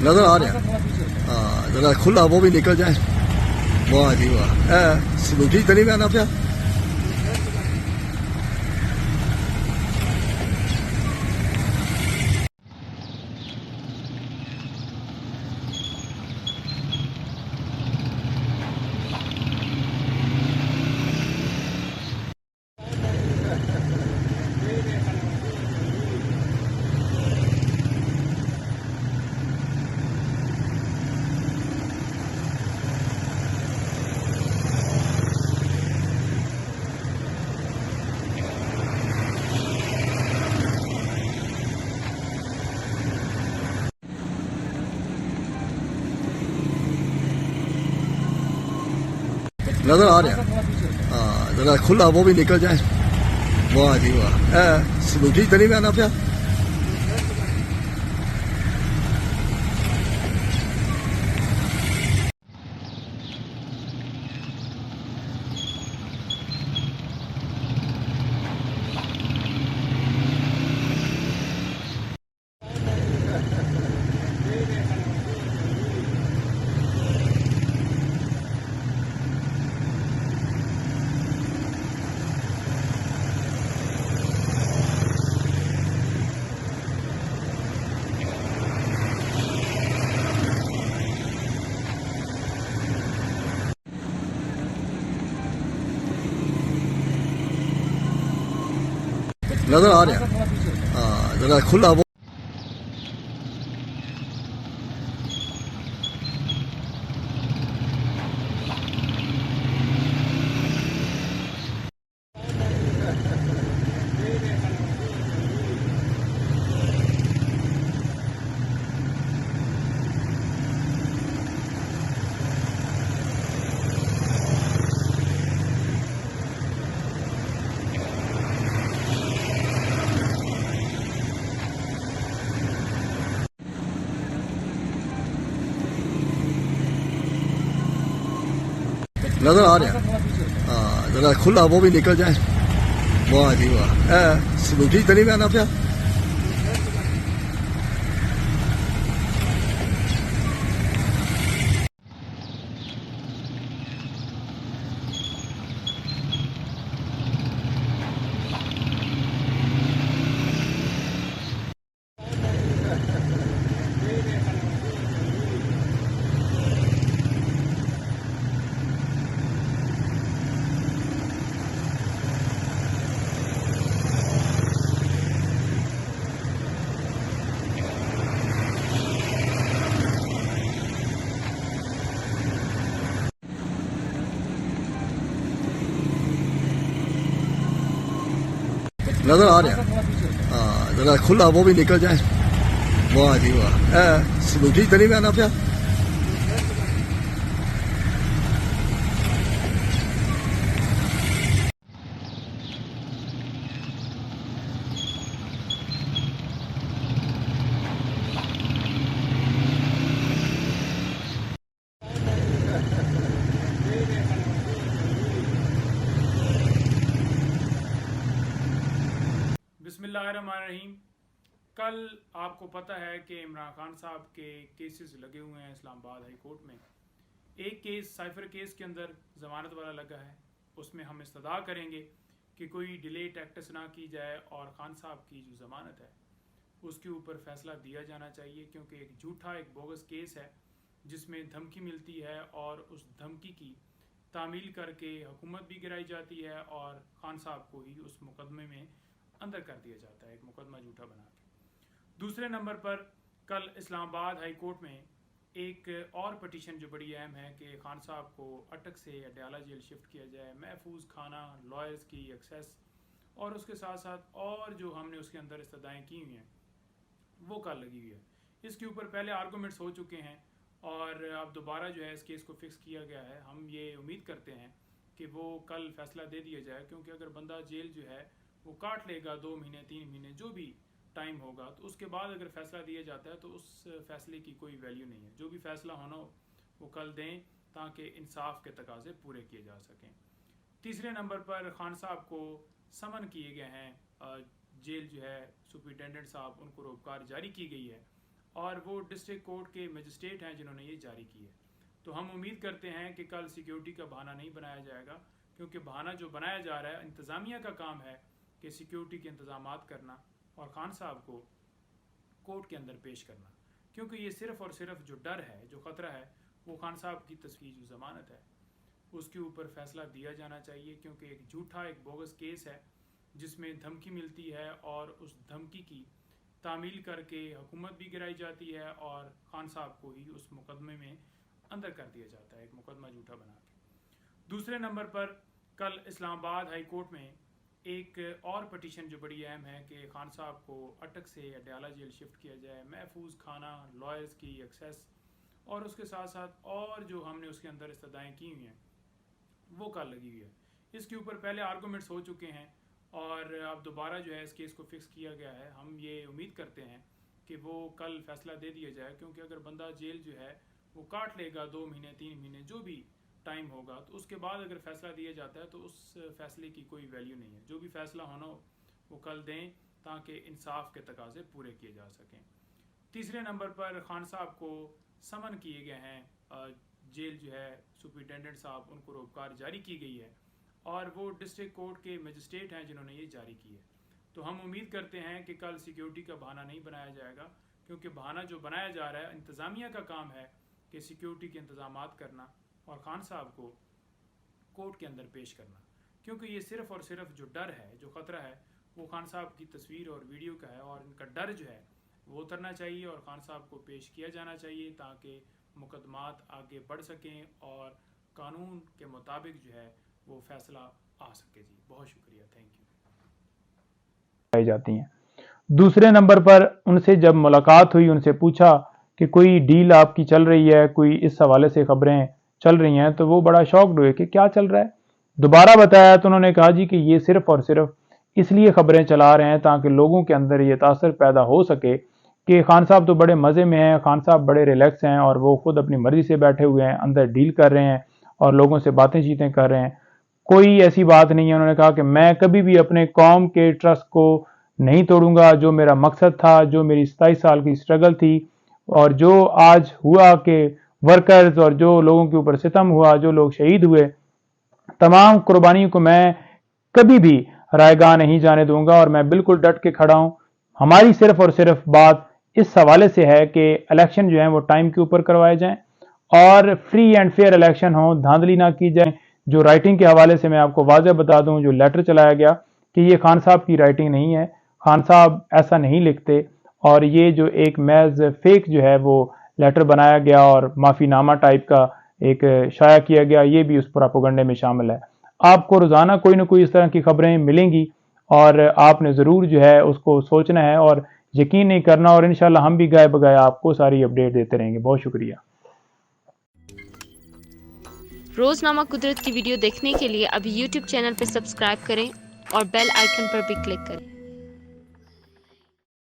नजर आ रहे हैं। हाँ जरा खुला वो भी निकल जाए। वाह जी वाह, स्कूटी तो नहीं में आना पिया। नजर आ रहे हैं। हाँ जरा खुला वो भी निकल जाए। वाह जी वाह, स्कूटी तो नहीं में आना पिया। नजर आ रहे हैं। हाँ जरा खुला वो नजर आ रहे हैं। हाँ जरा खुला वो भी निकल जाए। वाह जी वाह, स्कूटी तो नहीं में आना पिया। नजर आ रहे हैं। हाँ जरा खुला वो भी निकल जाए। वाह जी वाह, स्कूटी तो नहीं में आना पिया। बिस्मिल्लाहिर्रहमानिर्रहीम। कल आपको पता है कि इमरान खान साहब के केसेस लगे हुए हैं इस्लामाबाद हाई कोर्ट में। एक केस साइफर केस के अंदर ज़मानत वाला लगा है। उसमें हम इस्तदा करेंगे कि कोई डिले टैक्टिस ना की जाए और ख़ान साहब की जो ज़मानत है उसके ऊपर फ़ैसला दिया जाना चाहिए, क्योंकि एक झूठा एक बोगस केस है जिसमें धमकी मिलती है और उस धमकी की तामील करके हुकूमत भी गिराई जाती है और ख़ान साहब को ही उस मुकदमे में अंदर कर दिया जाता है, एक मुकदमा झूठा बना के। दूसरे नंबर पर कल इस्लामाबाद हाई कोर्ट में एक और पटिशन जो बड़ी अहम है कि खान साहब को अटक से अडयाला जेल शिफ्ट किया जाए, महफूज खाना, लॉयर्स की एक्सेस और उसके साथ साथ और जो हमने उसके अंदर इस्तदाएँ की हुई हैं वो कल लगी हुई है। इसके ऊपर पहले आर्गूमेंट्स हो चुके हैं और अब दोबारा जो है इस केस को फिक्स किया गया है। हम ये उम्मीद करते हैं कि वो कल फैसला दे दिया जाए, क्योंकि अगर बंदा जेल जो है वो काट लेगा 2 महीने 3 महीने जो भी टाइम होगा, तो उसके बाद अगर फैसला दिया जाता है तो उस फैसले की कोई वैल्यू नहीं है। जो भी फैसला होना हो वो कल दें ताकि इंसाफ के तकाजे पूरे किए जा सकें। तीसरे नंबर पर खान साहब को समन किए गए हैं, जेल जो है सुपरिटेंडेंट साहब उनको रोबकार जारी की गई है और वो डिस्ट्रिक्ट कोर्ट के मजिस्ट्रेट हैं जिन्होंने ये जारी की है। तो हम उम्मीद करते हैं कि कल सिक्योरिटी का बहाना नहीं बनाया जाएगा, क्योंकि बहाना जो बनाया जा रहा है, इंतज़ामिया का काम है कि सिक्योरिटी के इंतज़ामात करना और खान साहब को कोर्ट के अंदर पेश करना, क्योंकि ये सिर्फ़ और सिर्फ जो डर है, जो ख़तरा है, वो खान साहब की तस्वीर जो ज़मानत है उसके ऊपर फ़ैसला दिया जाना चाहिए, क्योंकि एक झूठा, एक बोगस केस है जिसमें धमकी मिलती है और उस धमकी की तामील करके हुकूमत भी गिराई जाती है और खान साहब को ही उस मुकदमे में अंदर कर दिया जाता है, एक मुकदमा झूठा बना के। दूसरे नंबर पर कल इस्लामाबाद हाई कोर्ट में एक और पटिशन जो बड़ी अहम है कि खान साहब को अटक से अडयाला जेल शिफ्ट किया जाए, महफूज खाना, लॉयर्स की एक्सेस और उसके साथ साथ और जो हमने उसके अंदर इस्तदाएँ की हुई हैं वो कल लगी हुई है। इसके ऊपर पहले आर्गूमेंट्स हो चुके हैं और अब दोबारा जो है इस केस को फिक्स किया गया है। हम ये उम्मीद करते हैं कि वो कल फैसला दे दिया जाए, क्योंकि अगर बंदा जेल जो है वो काट लेगा 2 महीने 3 महीने जो भी टाइम होगा, तो उसके बाद अगर फैसला दिया जाता है तो उस फैसले की कोई वैल्यू नहीं है। जो भी फैसला होना हो वो कल दें ताकि इंसाफ के तकाजे पूरे किए जा सकें। तीसरे नंबर पर खान साहब को समन किए गए हैं, जेल जो है सुपरिटेंडेंट साहब उनको रोबकार जारी की गई है और वो डिस्ट्रिक्ट कोर्ट के मजिस्ट्रेट हैं जिन्होंने ये जारी की है। तो हम उम्मीद करते हैं कि कल सिक्योरिटी का बहाना नहीं बनाया जाएगा, क्योंकि बहाना जो बनाया जा रहा है, इंतज़ामिया का काम है कि सिक्योरिटी के इंतज़ामात करना और खान साहब को कोर्ट के अंदर पेश करना, क्योंकि ये सिर्फ़ और सिर्फ जो डर है, जो ख़तरा है, वो खान साहब की तस्वीर और वीडियो का है और इनका डर जो है वो उतरना चाहिए और खान साहब को पेश किया जाना चाहिए ताकि मुकदमात आगे बढ़ सकें और कानून के मुताबिक जो है वो फैसला आ सके। जी बहुत शुक्रिया, थैंक यू। पाई जाती हैं। दूसरे नंबर पर उनसे जब मुलाकात हुई, उनसे पूछा कि कोई डील आपकी चल रही है, कोई इस हवाले से खबरें चल रही हैं, तो वो बड़ा शॉक्ड हुए कि क्या चल रहा है। दोबारा बताया तो उन्होंने कहा जी कि ये सिर्फ और सिर्फ इसलिए खबरें चला रहे हैं ताकि लोगों के अंदर ये तासर पैदा हो सके कि खान साहब तो बड़े मज़े में हैं, खान साहब बड़े रिलैक्स हैं और वो खुद अपनी मर्जी से बैठे हुए हैं, अंदर डील कर रहे हैं और लोगों से बातें चीतें कर रहे हैं। कोई ऐसी बात नहीं है। उन्होंने कहा कि मैं कभी भी अपने कौम के ट्रस्ट को नहीं तोड़ूंगा। जो मेरा मकसद था, जो मेरी 27 साल की स्ट्रगल थी और जो आज हुआ कि वर्कर्स और जो लोगों के ऊपर सितम हुआ, जो लोग शहीद हुए, तमाम कुर्बानियों को मैं कभी भी रायगा नहीं जाने दूंगा और मैं बिल्कुल डट के खड़ा हूं। हमारी सिर्फ और सिर्फ बात इस हवाले से है कि इलेक्शन जो है वो टाइम के ऊपर करवाए जाएं और फ्री एंड फेयर इलेक्शन हो, धांधली ना की जाए। जो राइटिंग के हवाले से मैं आपको वाज़ेह बता दूं, जो लेटर चलाया गया कि ये खान साहब की राइटिंग नहीं है, खान साहब ऐसा नहीं लिखते और ये जो एक महज फेक जो है वो लेटर बनाया गया और माफ़ीनामा टाइप का एक शाया किया गया, ये भी उस प्रोपेगेंडे में शामिल है। आपको रोज़ाना कोई ना कोई इस तरह की खबरें मिलेंगी और आपने ज़रूर जो है उसको सोचना है और यकीन नहीं करना, और इंशाल्लाह हम भी गाए बगाए आपको सारी अपडेट देते रहेंगे। बहुत शुक्रिया। रोजनामा कुदरत की वीडियो देखने के लिए अभी YouTube चैनल पर सब्सक्राइब करें और बेल आइकन पर भी क्लिक करें।